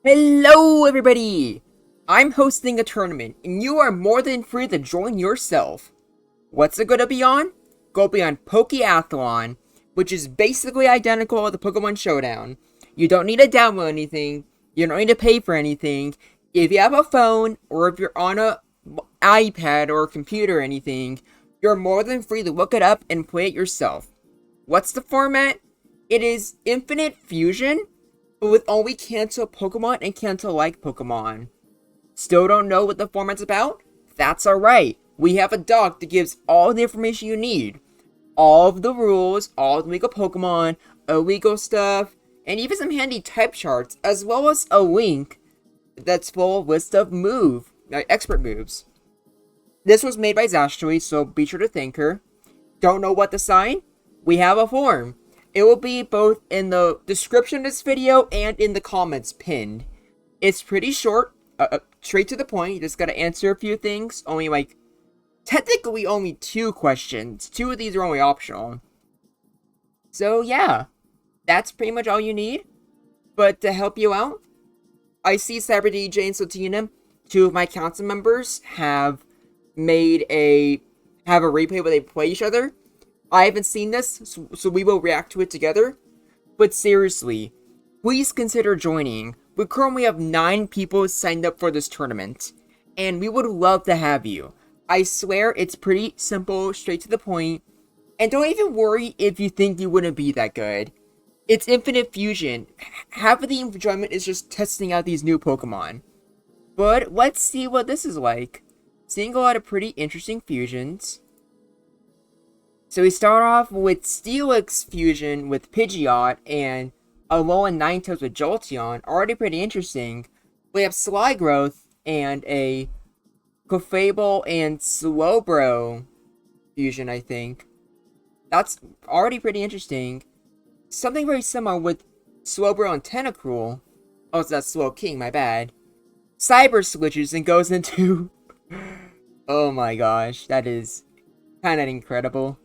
Hello, everybody! I'm hosting a tournament, and you are more than free to join yourself. What's it gonna be on? Go be on Pokeathlon, which is basically identical to the Pokemon Showdown. You don't need to download anything, you don't need to pay for anything. If you have a phone, or if you're on a iPad or a computer or anything, you're more than free to look it up and play it yourself. What's the format? It is Infinite Fusion, but with only cancel Pokemon and cancel-like Pokemon. Still don't know what the format's about? That's alright. We have a doc that gives all the information you need. All of the rules, all the legal Pokemon, illegal stuff, and even some handy type charts, as well as a link that's full of list of expert moves. This was made by Zastri, so be sure to thank her. Don't know what to sign? We have a form. It will be both in the description of this video and in the comments pinned. It's pretty short, straight to the point. You just gotta answer a few things. Technically only 2 questions. 2 of these are only optional. So yeah, that's pretty much all you need. But to help you out, I see Cyber DJ and Sotina, 2 of my council members, have a replay where they play each other. I haven't seen this, so we will react to it together. But seriously, please consider joining. We currently have 9 people signed up for this tournament, and we would love to have you. I swear it's pretty simple, straight to the point, and don't even worry if you think you wouldn't be that good. It's Infinite Fusion. Half of the enjoyment is just testing out these new Pokemon. But let's see what this is like. Seeing a lot of pretty interesting fusions. So we start off with Steelix Fusion with Pidgeot and Alolan Ninetales with Jolteon. Already pretty interesting. We have Slygrowth and a Clefable and Slowbro fusion, I think. That's already pretty interesting. Something very similar with Slowbro and Tentacruel. Oh, so that's Slowking, my bad. Cyber switches and goes into... Oh my gosh, that is kind of incredible.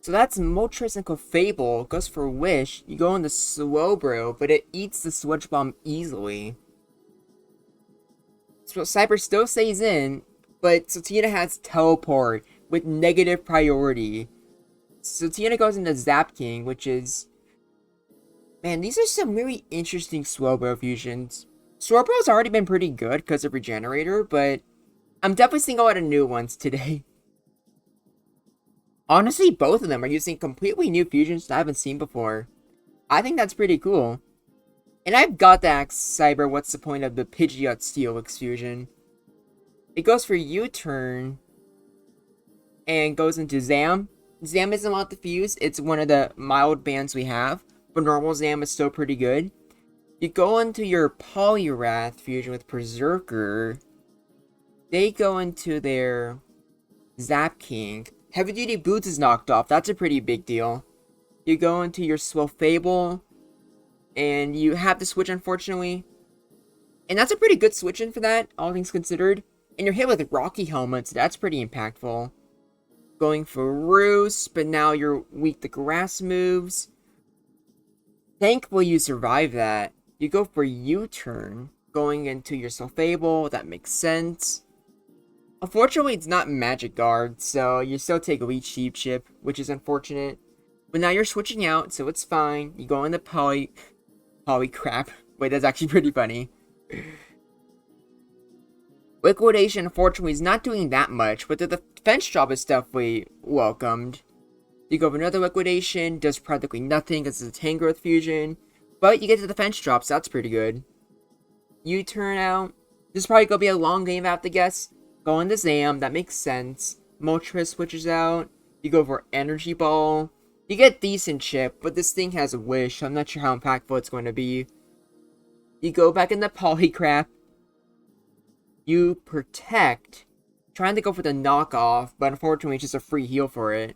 So that's Moltres and Clefable. Goes for Wish. You go into Slowbro, but it eats the Switch Bomb easily. So Cyber still stays in, but Sotina has Teleport with negative priority. Sotina goes into Zapking, which is... Man, these are some really interesting Slowbro fusions. Slowbro's already been pretty good because of Regenerator, but I'm definitely seeing a lot of new ones today. Honestly, both of them are using completely new fusions that I haven't seen before. I think that's pretty cool. And I've got to ask Cyber what's the point of the Pidgeot Steelix fusion. It goes for U-turn and goes into Zam. Zam isn't allowed to fuse. It's one of the mild bans we have, but normal Zam is still pretty good. You go into your Poliwrath fusion with Berserker. They go into their Zapking. Heavy Duty Boots is knocked off. That's a pretty big deal. You go into your Swellfable, and you have to switch, unfortunately. And that's a pretty good switch-in for that, all things considered. And you're hit with Rocky Helmets. That's pretty impactful. Going for Roost, but now you're weak to grass moves. Thankfully, you survive that. You go for U-turn, going into your Swellfable. That makes sense. Unfortunately, it's not Magic Guard, so you still take a Leech Sheep Chip, which is unfortunate. But now you're switching out, so it's fine. You go into Polycrap. Wait, that's actually pretty funny. Liquidation, unfortunately, is not doing that much, but the defense drop is definitely welcomed. You go for another Liquidation, does practically nothing because it's a Tangrowth fusion. But you get the defense drop, so that's pretty good. You turn out. This is probably going to be a long game, I have to guess. Go into Zam, that makes sense. Moltres switches out. You go for Energy Ball. You get decent chip, but this thing has a Wish, so I'm not sure how impactful it's going to be. You go back into Polycrap. You Protect. Trying to go for the knockoff, but unfortunately it's just a free heal for it.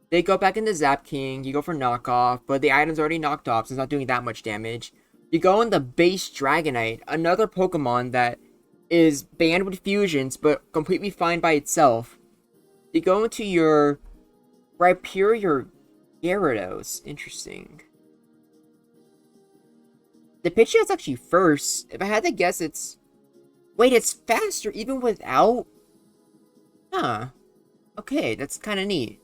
They go back into Zapking. You go for knockoff, but the item's already knocked off, so it's not doing that much damage. You go into Base Dragonite, another Pokemon that is banned with fusions, but completely fine by itself. You go into your Rhyperior Gyarados. Interesting. The Pidgeot's actually first. If I had to guess, it's... Wait, it's faster even without... Huh. Okay, that's kind of neat.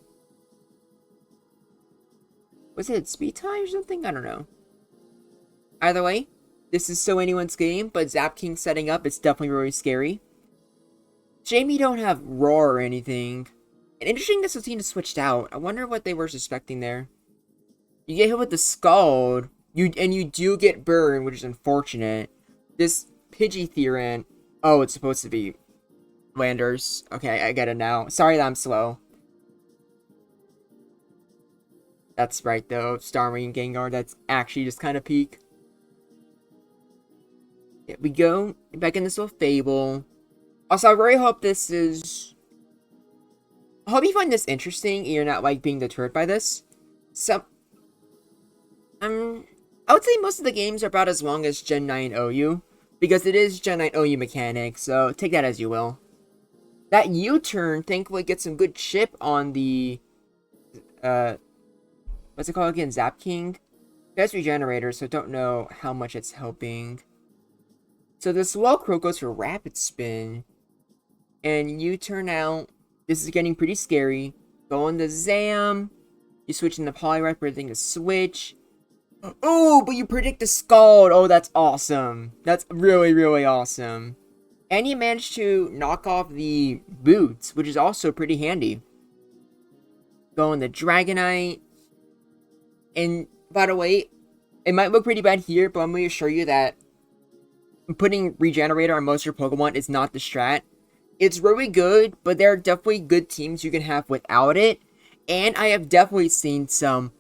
Was it speed time or something? I don't know. Either way, this is so anyone's game, but Zapking setting up is definitely really scary. Shame you don't have Roar or anything. And interesting this team switched out. I wonder what they were suspecting there. You get hit with the Scald, and you do get burned, which is unfortunate. This Pidgeotherant... Oh, it's supposed to be Landers. Okay, I get it now. Sorry that I'm slow. That's right, though. Starmie and Gengar, that's actually just kind of peak. Here we go. Back in this little Fable. Also, I really hope this is... I hope you find this interesting and you're not, like, being deterred by this. So... I would say most of the games are about as long as Gen 9 OU. Because it is Gen 9 OU mechanics, so take that as you will. That U-turn, thankfully, gets some good chip on the... what's it called again? Zapking? That's Regenerator, so don't know how much it's helping. So the Slowcrow goes for Rapid Spin. And U-turn out. This is getting pretty scary. Go into Zam. You switch into Poliwrath, predicting a switch. Oh, but you predict the Scald. Oh, that's awesome. That's really, really awesome. And you managed to knock off the Boots, which is also pretty handy. Go into Dragonite. And, by the way, it might look pretty bad here, but I'm going to assure you that putting Regenerator on most of your Pokemon is not the strat. It's really good, but there are definitely good teams you can have without it. And I have definitely seen some...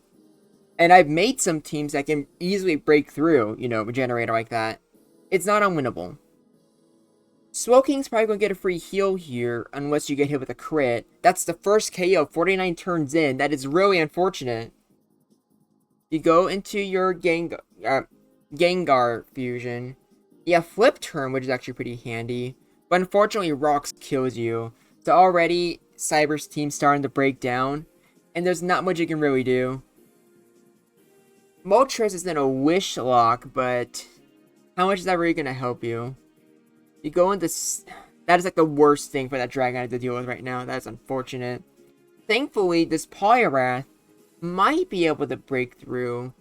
And I've made some teams that can easily break through, you know, Regenerator like that. It's not unwinnable. Swoking's probably going to get a free heal here, unless you get hit with a crit. That's the first KO, 49 turns in. That is really unfortunate. You go into your Gengar fusion. Yeah, Flip Turn, which is actually pretty handy. But unfortunately, Rocks kills you. So already, Cyber's team's starting to break down. And there's not much you can really do. Moltres is then a Wish Lock, but how much is that really going to help you? You go into... That is like the worst thing for that Dragonite to deal with right now. That is unfortunate. Thankfully, this Poliwrath might be able to break through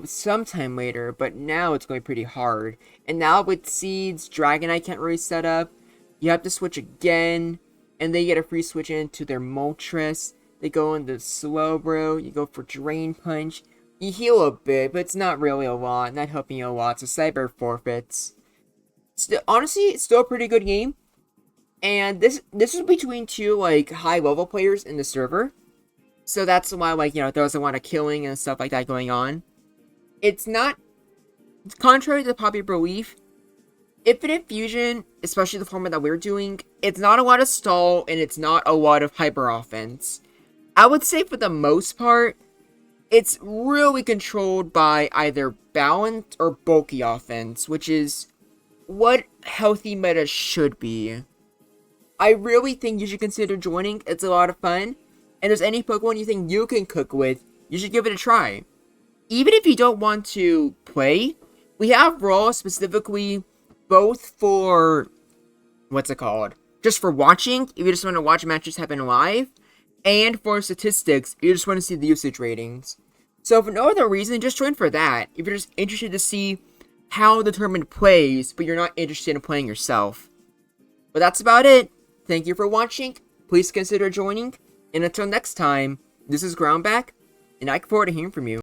sometime later, but now it's going pretty hard. And now with Seeds, Dragonite can't really set up. You have to switch again, and they get a free switch into their Moltres. They go into Slowbro. You go for Drain Punch. You heal a bit, but it's not really a lot. Not helping you a lot, so Cyber forfeits. Honestly, it's still a pretty good game. And this is between two, like, high-level players in the server. So that's why, like, you know, there was a lot of killing and stuff like that going on. It's not... Contrary to the popular belief, Infinite Fusion, especially the format that we're doing, it's not a lot of stall, and it's not a lot of hyper offense. I would say for the most part, it's really controlled by either balanced or bulky offense, which is what healthy meta should be. I really think you should consider joining. It's a lot of fun. And if there's any Pokemon you think you can cook with, you should give it a try. Even if you don't want to play, we have Raw specifically both for... What's it called? Just for watching, if you just want to watch matches happen live. And for statistics, you just want to see the usage ratings. So for no other reason, just join for that. If you're just interested to see how the tournament plays, but you're not interested in playing yourself. But that's about it. Thank you for watching. Please consider joining. And until next time, this is Groundback, and I look forward to hearing from you.